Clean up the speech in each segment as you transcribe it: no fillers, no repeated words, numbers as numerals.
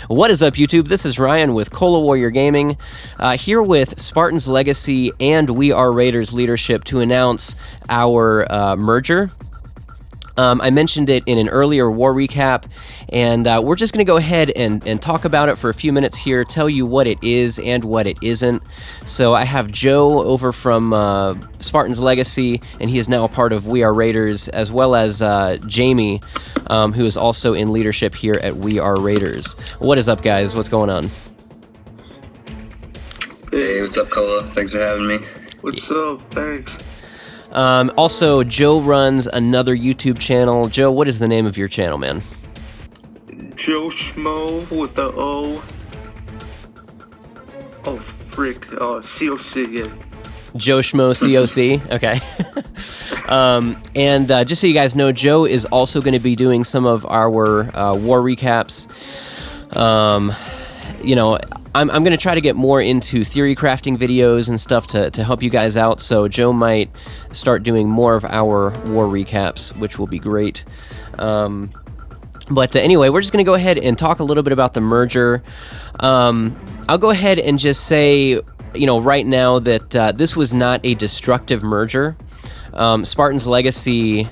What is up, YouTube? This is Ryan with Cola Warrior Gaming, here with Spartans Legacy and We Are Raiders leadership to announce our merger. I mentioned it in an earlier war recap, and we're just going to go ahead and talk about it for a few minutes here, tell you what it is and what it isn't. So I have Joe over from Spartans Legacy, and he is now a part of We Are Raiders, as well as Jamie, who is also in leadership here at We Are Raiders. What is up, guys? What's going on? Hey, what's up, Cola? Thanks for having me. What's up? Thanks. Also, Joe runs another YouTube channel. Joe, what is the name of your channel, man? Joe Schmo with the O. Oh, frick. COC, yeah. Joe Schmo COC? Okay. And just so you guys know, Joe is also going to be doing some of our war recaps. You know, I'm going to try to get more into theory crafting videos and stuff to help you guys out, so Joe might start doing more of our war recaps, which will be great. But anyway, we're just going to go ahead and talk a little bit about the merger. I'll go ahead and just say, you know, right now that this was not a destructive merger. Spartans Legacy,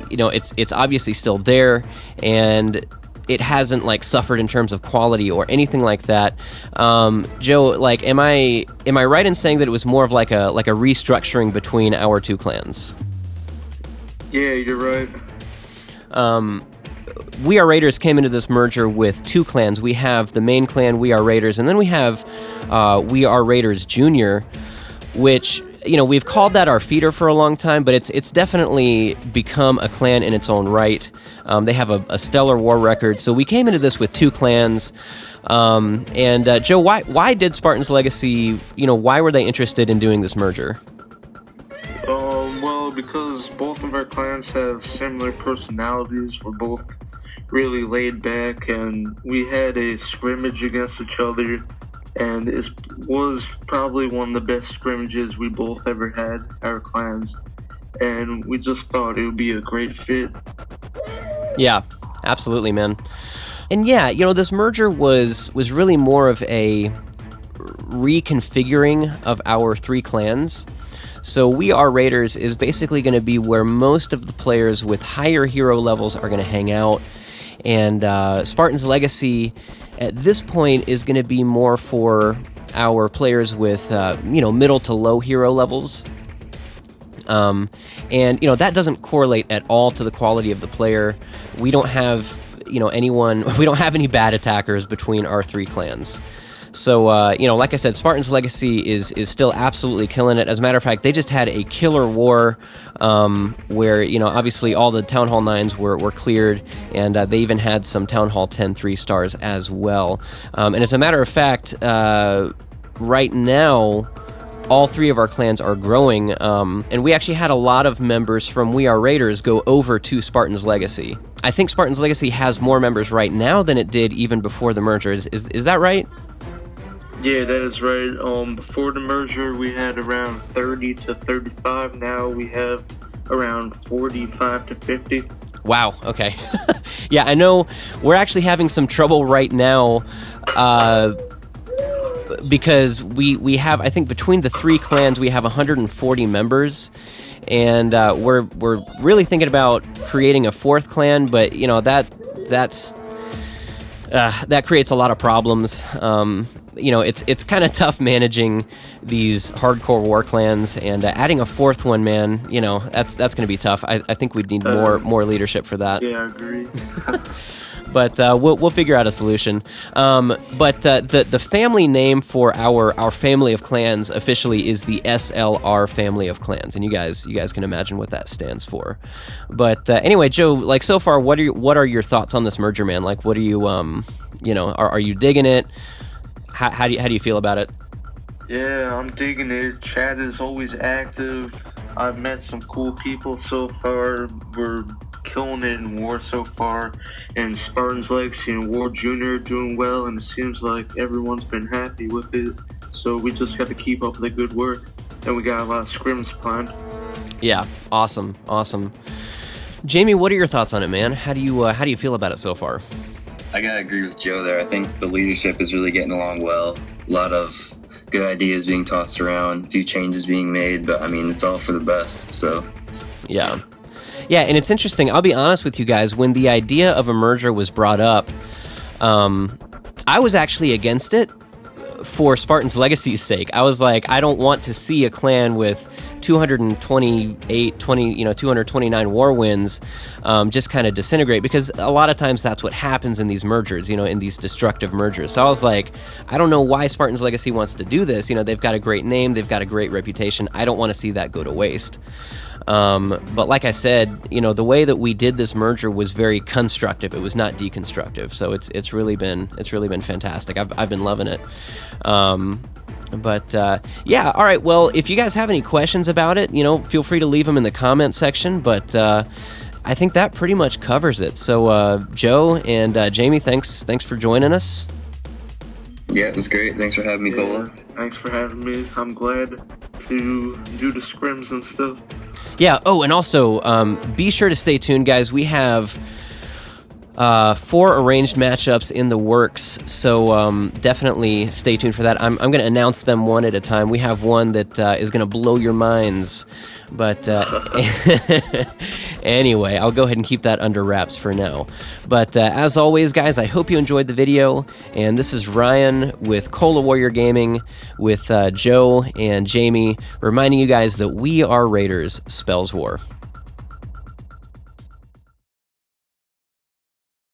you know, it's obviously still there, and it hasn't like suffered in terms of quality or anything like that. Joe, like, am I right in saying that it was more of like a restructuring between our two clans? Yeah, you're right. We Are Raiders came into this merger with two clans. We have the main clan, We Are Raiders, and then we have We Are Raiders Junior, which, you know, we've called that our feeder for a long time, but it's definitely become a clan in its own right. They have a stellar war record, so we came into this with two clans. And Joe, why did Spartans Legacy, you know, why were they interested in doing this merger? Well, because both of our clans have similar personalities. We're both really laid back, and we had a scrimmage against each other, and it was probably one of the best scrimmages we both ever had, our clans, and we just thought it would be a great fit. Yeah, absolutely, man. And yeah, you know, this merger was really more of a reconfiguring of our three clans. So We Are Raiders is basically going to be where most of the players with higher hero levels are going to hang out, and Spartans Legacy at this point is going to be more for our players with, you know, middle to low hero levels. And, you know, that doesn't correlate at all to the quality of the player. We don't have, you know, we don't have any bad attackers between our three clans. So, you know, like I said, Spartans Legacy is still absolutely killing it. As a matter of fact, they just had a killer war where, you know, obviously all the Town Hall 9s were cleared, and they even had some Town Hall 10 3-stars as well. And as a matter of fact, right now, all three of our clans are growing, and we actually had a lot of members from We Are Raiders go over to Spartans Legacy. I think Spartans Legacy has more members right now than it did even before the merger. Is that right? Yeah, that is right. Before the merger, we had around 30 to 35. Now we have around 45 to 50. Wow, okay. Yeah, I know we're actually having some trouble right now, because we have, I think between the three clans, we have 140 members, and we're really thinking about creating a fourth clan, but, you know, that creates a lot of problems. You know, it's kind of tough managing these hardcore war clans, and adding a fourth one, man, you know, that's going to be tough. I think we'd need more leadership for that. Yeah, I agree. But we'll figure out a solution. But the family name for our family of clans officially is the SLR family of clans, and you guys can imagine what that stands for. But anyway, Joe, like, so far, what are your thoughts on this merger, man? Like, what are you you know, are you digging it? How do you feel about it? Yeah, I'm digging it. Chat is always active. I've met some cool people so far. We're killing it in war so far. And Spartans Legacy and War Junior are doing well, and it seems like everyone's been happy with it. So we just got to keep up the good work. And we got a lot of scrims planned. Yeah, awesome. Jamie, what are your thoughts on it, man? How do you feel about it so far? I gotta agree with Joe there. I think the leadership is really getting along well. A lot of good ideas being tossed around, a few changes being made, but I mean, it's all for the best, so. Yeah. Yeah, and it's interesting. I'll be honest with you guys. When the idea of a merger was brought up, I was actually against it for Spartans Legacy's sake. I was like, I don't want to see a clan with 229 war wins just kind of disintegrate, because a lot of times that's what happens in these mergers, in these destructive mergers. So I was like, I don't know why Spartans Legacy wants to do this. They've got a great name, they've got a great reputation. I don't want to see that go to waste. But like I said, the way that we did this merger was very constructive. It was not deconstructive. So it's really been fantastic. I've been loving it. Yeah, all right. Well, if you guys have any questions about it, feel free to leave them in the comment section. But I think that pretty much covers it. So Joe and Jamie, thanks for joining us. Yeah, it was great. Thanks for having me, Cola. Thanks for having me. I'm glad to do the scrims and stuff. Yeah. Oh, and also be sure to stay tuned, guys. We have 4 arranged matchups in the works, so definitely stay tuned for that. I'm going to announce them one at a time. We have one that is going to blow your minds, but anyway, I'll go ahead and keep that under wraps for now. But as always, guys, I hope you enjoyed the video, and this is Ryan with Cola Warrior Gaming with Joe and Jamie, reminding you guys that we are Raiders, spells war.